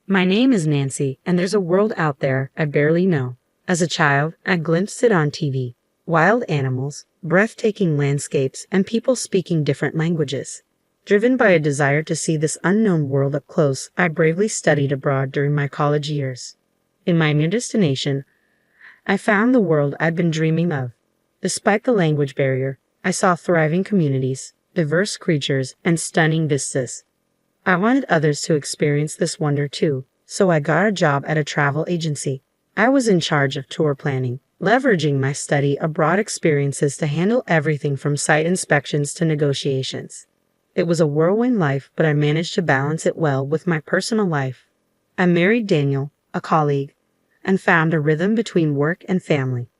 My name is Nancy, and there's a world out there I barely know. As a child, I glimpsed it on TV. Wild animals, breathtaking landscapes, and people speaking different languages. Driven by a desire to see this unknown world up close, I bravely studied abroad during my college years. In my new destination, I found the world I'd been dreaming of. Despite the language barrier, I saw thriving communities, diverse creatures, and stunning vistas. I wanted others to experience this wonder too, so I got a job at a travel agency. I was in charge of tour planning, leveraging my study abroad experiences to handle everything from site inspections to negotiations. It was a whirlwind life, but I managed to balance it well with my personal life. I married Daniel, a colleague, and found a rhythm between work and family.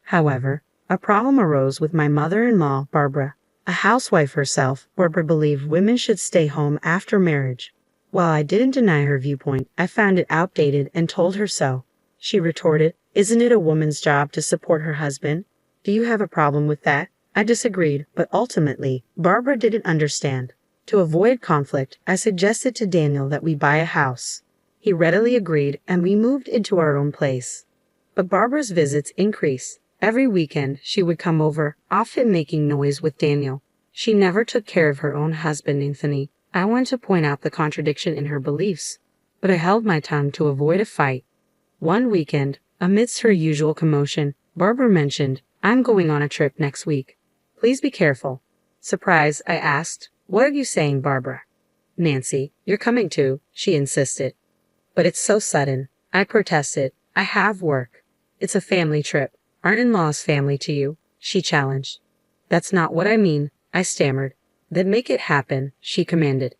However, a problem arose with my mother-in-law, Barbara. A housewife herself, Barbara believed women should stay home after marriage. While I didn't deny her viewpoint, I found it outdated and told her so. She retorted, "Isn't it a woman's job to support her husband? Do you have a problem with that?" I disagreed, but ultimately, Barbara didn't understand. To avoid conflict, I suggested to Daniel that we buy a house. He readily agreed, and we moved into our own place. But Barbara's visits increased. Every weekend, she would come over, often making noise with Daniel. She never took care of her own husband, Anthony. I wanted to point out the contradiction in her beliefs, but I held my tongue to avoid a fight. One weekend, amidst her usual commotion, Barbara mentioned, "I'm going on a trip next week. Please be careful." Surprised, I asked, "What are you saying, Barbara?" "Nancy, you're coming too," she insisted. "But it's so sudden," I protested. "I have work. It's a family trip. Aren't in-laws family to you?" she challenged. "That's not what I mean," I stammered. "Then make it happen," she commanded.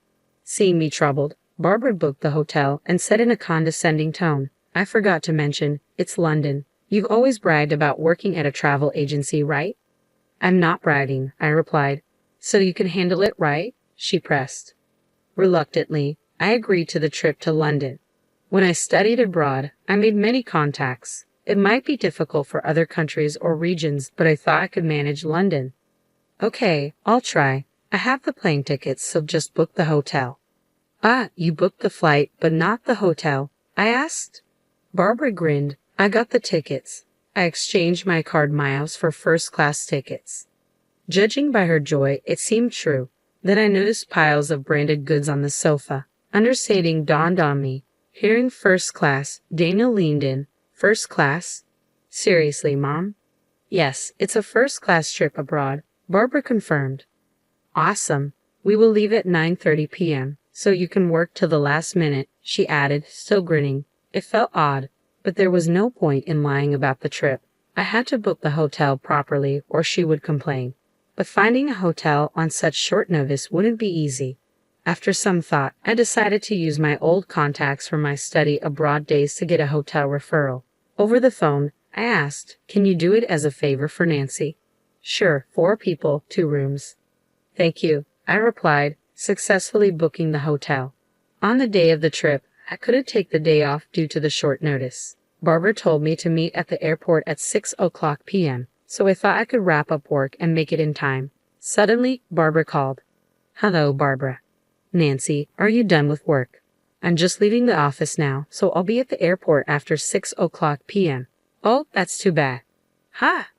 Seeing me troubled, Barbara booked the hotel and said in a condescending tone, "I forgot to mention, it's London. You've always bragged about working at a travel agency, right?" "I'm not bragging," I replied. "So you can handle it, right?" she pressed. Reluctantly, I agreed to the trip to London. When I studied abroad, I made many contacts. It might be difficult for other countries or regions, but I thought I could manage London. "Okay, I'll try. I have the plane tickets, so just book the hotel." "Ah, you booked the flight, but not the hotel?" I asked. Barbara grinned. "I got the tickets. I exchanged my card miles for first-class tickets." Judging by her joy, it seemed true. Then I noticed piles of branded goods on the sofa. Understanding dawned on me. Hearing first class, Daniel leaned in. "First class? Seriously, Mom?" "Yes, it's a first-class trip abroad," Barbara confirmed. "Awesome. We will leave at 9:30 p.m., so you can work till the last minute," she added, still grinning. It felt odd, but there was no point in lying about the trip. I had to book the hotel properly or she would complain. But finding a hotel on such short notice wouldn't be easy. After some thought, I decided to use my old contacts from my study abroad days to get a hotel referral. Over the phone, I asked, "Can you do it as a favor for Nancy?" "Sure, 4 people, 2 rooms." "Thank you," I replied, successfully booking the hotel. On the day of the trip, I couldn't take the day off due to the short notice. Barbara told me to meet at the airport at 6:00 p.m., so I thought I could wrap up work and make it in time. Suddenly, Barbara called. "Hello, Barbara." "Nancy, are you done with work?" "I'm just leaving the office now, so I'll be at the airport after 6:00 p.m. "Oh, that's too bad." "Ha!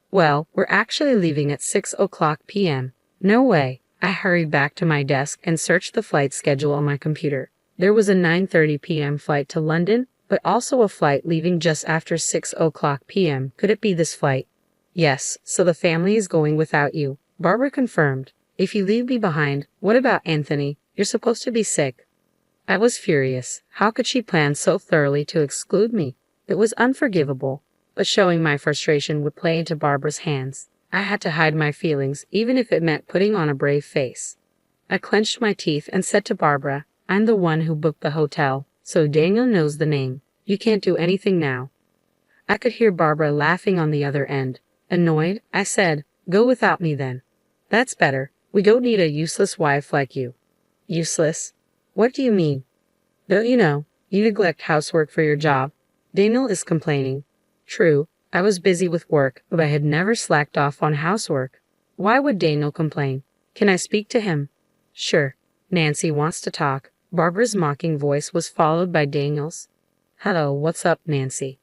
Well, we're actually leaving at 6:00 p.m. "No way." I hurried back to my desk and searched the flight schedule on my computer. There was a 9:30 p.m. flight to London, but also a flight leaving just after 6:00 p.m. Could it be this flight? "Yes, so the family is going without you," Barbara confirmed. "If you leave me behind, what about Anthony? You're supposed to be sick." I was furious. How could she plan so thoroughly to exclude me? It was unforgivable, but showing my frustration would play into Barbara's hands. I had to hide my feelings, even if it meant putting on a brave face. I clenched my teeth and said to Barbara, "I'm the one who booked the hotel, so Daniel knows the name. You can't do anything now." I could hear Barbara laughing on the other end. Annoyed, I said, "Go without me then." "That's better. We don't need a useless wife like you." "Useless? What do you mean?" "Don't you know? You neglect housework for your job. Daniel is complaining." True, I was busy with work, but I had never slacked off on housework. Why would Daniel complain? Can I speak to him? Sure. Nancy wants to talk. Barbara's mocking voice was followed by Daniel's. Hello, what's up, Nancy?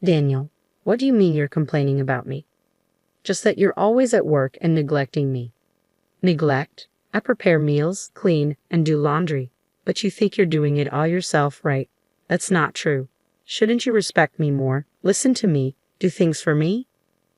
Daniel, what do you mean you're complaining about me? Just that you're always at work and neglecting me. Neglect? I prepare meals, clean, and do laundry. But you think you're doing it all yourself, right? That's not true. Shouldn't you respect me more, listen to me, do things for me?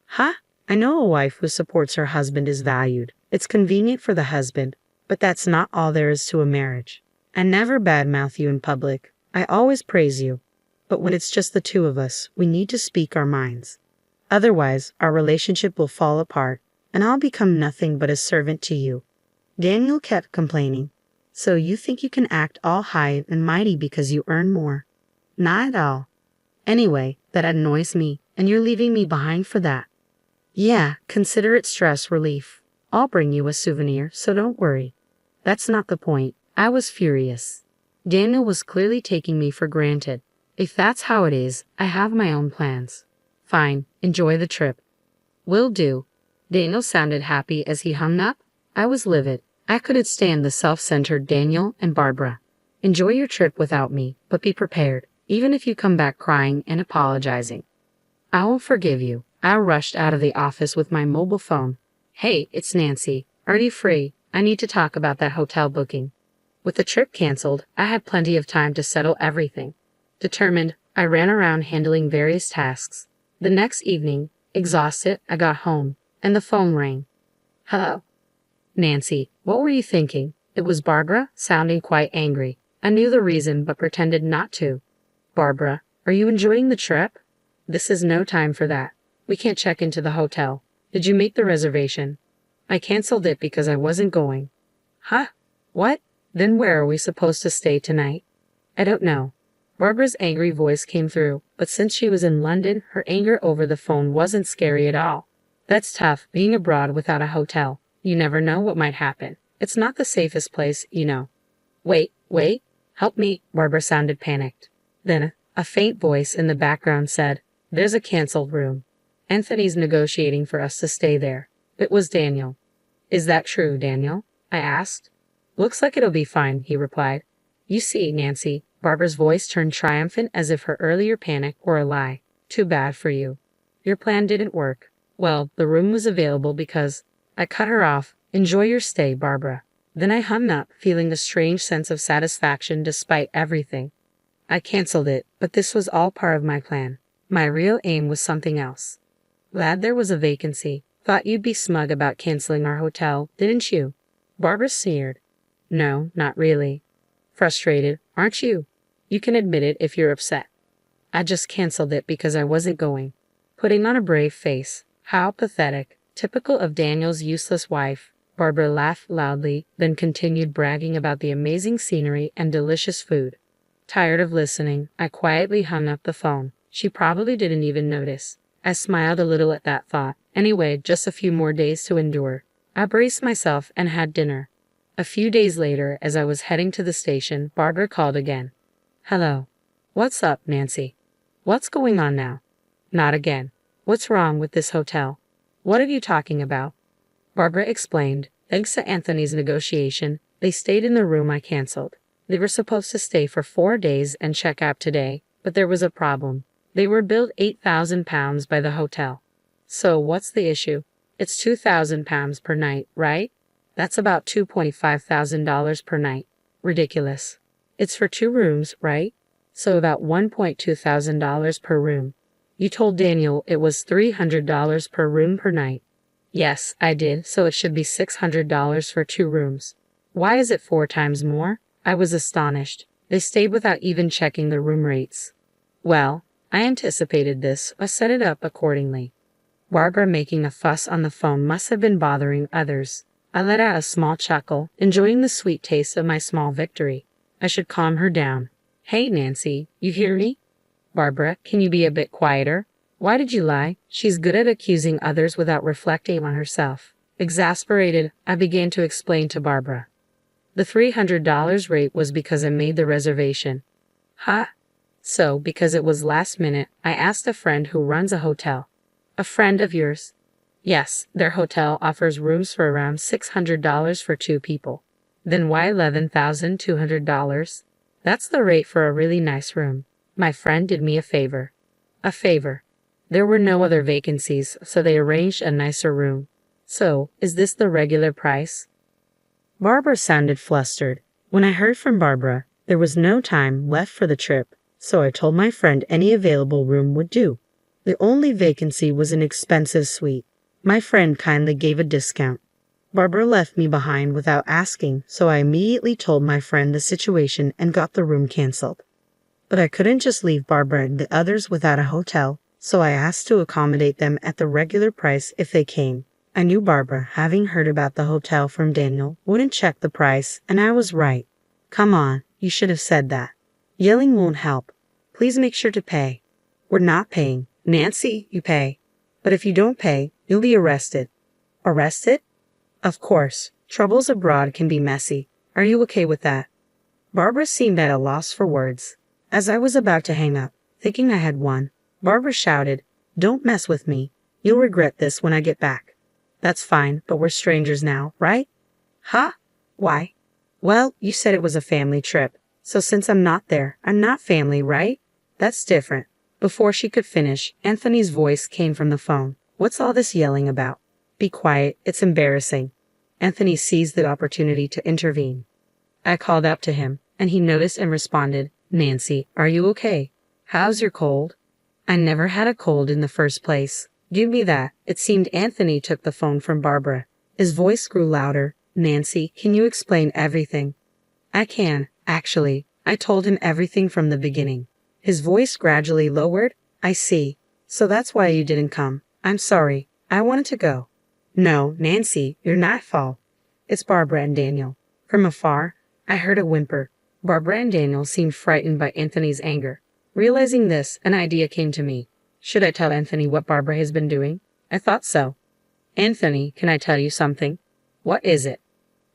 Huh? I know a wife who supports her husband is valued. It's convenient for the husband, but that's not all there is to a marriage. I never badmouth you in public. I always praise you. But when it's just the two of us, we need to speak our minds. Otherwise, our relationship will fall apart, and I'll become nothing but a servant to you. Daniel kept complaining. So you think you can act all high and mighty because you earn more? Not at all. Anyway, that annoys me, and you're leaving me behind for that. Yeah, consider it stress relief. I'll bring you a souvenir, so don't worry. That's not the point. I was furious. Daniel was clearly taking me for granted. If that's how it is, I have my own plans. Fine, enjoy the trip. Will do. Daniel sounded happy as he hung up. I was livid. I couldn't stand the self-centered Daniel and Barbara. Enjoy your trip without me, but be prepared, even if you come back crying and apologizing. I won't forgive you. I rushed out of the office with my mobile phone. Hey, it's Nancy. Are you free? I need to talk about that hotel booking. With the trip canceled, I had plenty of time to settle everything. Determined, I ran around handling various tasks. The next evening, exhausted, I got home, and the phone rang. Hello. Nancy, what were you thinking? It was Barbara, sounding quite angry. I knew the reason but pretended not to. Barbara, are you enjoying the trip? This is no time for that. We can't check into the hotel. Did you make the reservation? I canceled it because I wasn't going. Huh? What? Then where are we supposed to stay tonight? I don't know. Barbara's angry voice came through, but since she was in London, her anger over the phone wasn't scary at all. That's tough, being abroad without a hotel. You never know what might happen. It's not the safest place, you know. Wait, help me, Barbara sounded panicked. Then, a faint voice in the background said, There's a canceled room. Anthony's negotiating for us to stay there. It was Daniel. Is that true, Daniel? I asked. Looks like it'll be fine, he replied. You see, Nancy, Barbara's voice turned triumphant as if her earlier panic were a lie. Too bad for you. Your plan didn't work. Well, the room was available because... I cut her off. Enjoy your stay, Barbara. Then I hung up, feeling a strange sense of satisfaction despite everything. I canceled it, but this was all part of my plan. My real aim was something else. Glad there was a vacancy. Thought you'd be smug about canceling our hotel, didn't you? Barbara sneered. No, not really. Frustrated, aren't you? You can admit it if you're upset. I just canceled it because I wasn't going. Putting on a brave face. How pathetic. Typical of Daniel's useless wife. Barbara laughed loudly, then continued bragging about the amazing scenery and delicious food. Tired of listening, I quietly hung up the phone. She probably didn't even notice. I smiled a little at that thought. Anyway, just a few more days to endure. I braced myself and had dinner. A few days later, as I was heading to the station, Barbara called again. Hello. What's up, Nancy? What's going on now? Not again. What's wrong with this hotel? What are you talking about? Barbara explained. Thanks to Anthony's negotiation, they stayed in the room I canceled. They were supposed to stay for 4 days and check out today, but there was a problem. They were billed £8,000 by the hotel. So what's the issue? It's £2,000 per night, right? That's about $2,500 per night. Ridiculous. It's for 2 rooms, right? So about $1,200 per room. You told Daniel it was $300 per room per night. Yes, I did, so it should be $600 for 2 rooms. Why is it 4 times more? I was astonished. They stayed without even checking the room rates. Well, I anticipated this. I set it up accordingly. Barbara making a fuss on the phone must have been bothering others. I let out a small chuckle, enjoying the sweet taste of my small victory. I should calm her down. Hey, Nancy, you hear me? Barbara, can you be a bit quieter? Why did you lie? She's good at accusing others without reflecting on herself. Exasperated, I began to explain to Barbara. The $300 rate was because I made the reservation. Huh? So, because it was last minute, I asked a friend who runs a hotel. A friend of yours? Yes, their hotel offers rooms for around $600 for 2 people. Then why $11,200? That's the rate for a really nice room. My friend did me a favor. A favor. There were no other vacancies, so they arranged a nicer room. So, is this the regular price? Barbara sounded flustered. When I heard from Barbara, there was no time left for the trip, so I told my friend any available room would do. The only vacancy was an expensive suite. My friend kindly gave a discount. Barbara left me behind without asking, so I immediately told my friend the situation and got the room canceled. But I couldn't just leave Barbara and the others without a hotel, so I asked to accommodate them at the regular price if they came. I knew Barbara, having heard about the hotel from Daniel, wouldn't check the price, and I was right. Come on, you should have said that. Yelling won't help. Please make sure to pay. We're not paying. Nancy, you pay. But if you don't pay, you'll be arrested. Arrested? Of course. Troubles abroad can be messy. Are you okay with that? Barbara seemed at a loss for words. As I was about to hang up, thinking I had won, Barbara shouted, "Don't mess with me. You'll regret this when I get back." That's fine, but we're strangers now, right? Huh? Why? Well, you said it was a family trip, so since I'm not there, I'm not family, right? That's different. Before she could finish, Anthony's voice came from the phone. What's all this yelling about? Be quiet, it's embarrassing. Anthony seized the opportunity to intervene. I called out to him, and he noticed and responded, "Nancy, are you okay? How's your cold?" I never had a cold in the first place. Give me that. It seemed Anthony took the phone from Barbara. His voice grew louder. Nancy, can you explain everything? I can, actually. I told him everything from the beginning. His voice gradually lowered. I see. So that's why you didn't come. I'm sorry. I wanted to go. No, Nancy, you're not fault. It's Barbara and Daniel. From afar, I heard a whimper. Barbara and Daniel seemed frightened by Anthony's anger. Realizing this, an idea came to me. Should I tell Anthony what Barbara has been doing? I thought so. Anthony, can I tell you something? What is it?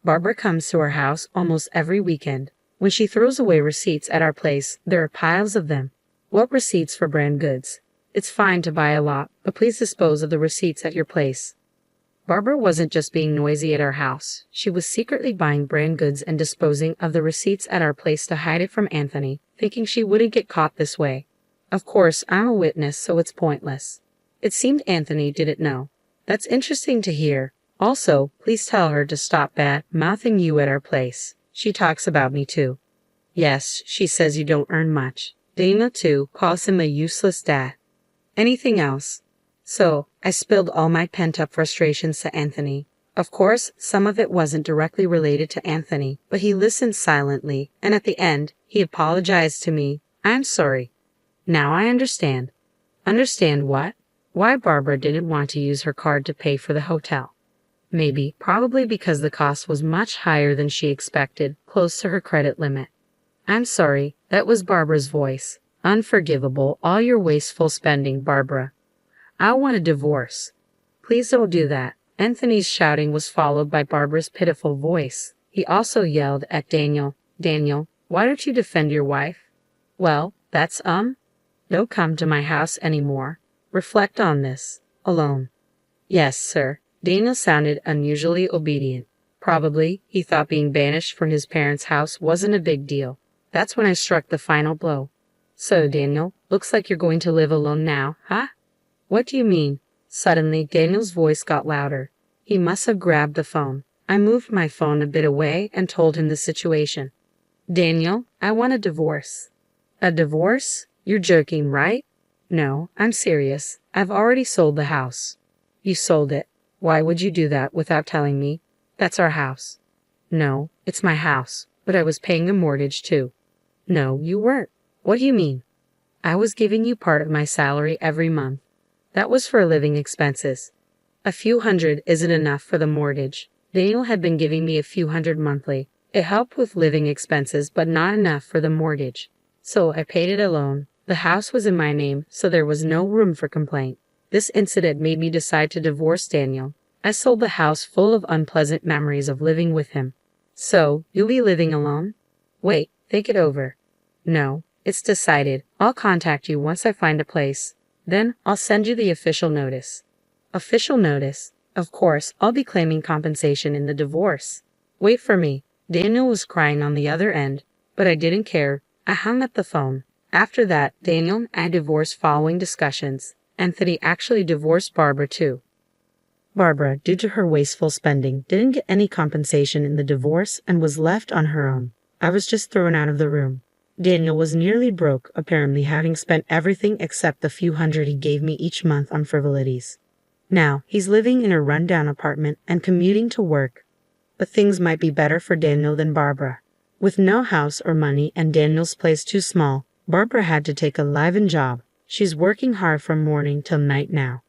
Barbara comes to our house almost every weekend. When she throws away receipts at our place, there are piles of them. What receipts for brand goods? It's fine to buy a lot, but please dispose of the receipts at your place. Barbara wasn't just being noisy at our house. She was secretly buying brand goods and disposing of the receipts at our place to hide it from Anthony, thinking she wouldn't get caught this way. Of course, I'm a witness, so it's pointless. It seemed Anthony didn't know. That's interesting to hear. Also, please tell her to stop bad-mouthing you at our place. She talks about me too. Yes, she says you don't earn much. Dana too calls him a useless dad. Anything else? So, I spilled all my pent-up frustrations to Anthony. Of course, some of it wasn't directly related to Anthony, but he listened silently, and at the end, he apologized to me. I'm sorry. Now I understand. Understand what? Why Barbara didn't want to use her card to pay for the hotel. Probably because the cost was much higher than she expected, close to her credit limit. I'm sorry, that was Barbara's voice. Unforgivable, all your wasteful spending, Barbara. I want a divorce. Please don't do that. Anthony's shouting was followed by Barbara's pitiful voice. He also yelled at Daniel, "Daniel, why don't you defend your wife?" Well, that's Don't come to my house anymore. Reflect on this. Alone. Yes, sir. Daniel sounded unusually obedient. Probably, he thought being banished from his parents' house wasn't a big deal. That's when I struck the final blow. So, Daniel, looks like you're going to live alone now, huh? What do you mean? Suddenly, Daniel's voice got louder. He must have grabbed the phone. I moved my phone a bit away and told him the situation. Daniel, I want a divorce. A divorce? You're joking, right? No, I'm serious. I've already sold the house. You sold it. Why would you do that without telling me? That's our house. No, it's my house, but I was paying a mortgage too. No, you weren't. What do you mean? I was giving you part of my salary every month. That was for living expenses. A few hundred isn't enough for the mortgage. Daniel had been giving me a few hundred monthly. It helped with living expenses, but not enough for the mortgage. So I paid it alone. The house was in my name, so there was no room for complaint. This incident made me decide to divorce Daniel. I sold the house full of unpleasant memories of living with him. So, you'll be living alone? Wait, think it over. No, it's decided. I'll contact you once I find a place. Then, I'll send you the official notice. Official notice? Of course, I'll be claiming compensation in the divorce. Wait for me. Daniel was crying on the other end, but I didn't care. I hung up the phone. After that, Daniel and I divorced following discussions. Anthony actually divorced Barbara too. Barbara, due to her wasteful spending, didn't get any compensation in the divorce and was left on her own. I was just thrown out of the room. Daniel was nearly broke, apparently having spent everything except the few hundred he gave me each month on frivolities. Now, he's living in a rundown apartment and commuting to work. But things might be better for Daniel than Barbara. With no house or money and Daniel's place too small, Barbara had to take a live-in job. She's working hard from morning till night now.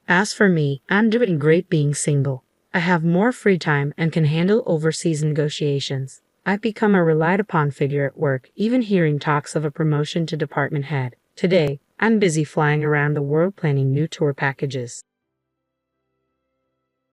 As for me, I'm doing great being single. I have more free time and can handle overseas negotiations. I've become a relied-upon figure at work, even hearing talks of a promotion to department head. Today, I'm busy flying around the world planning new tour packages.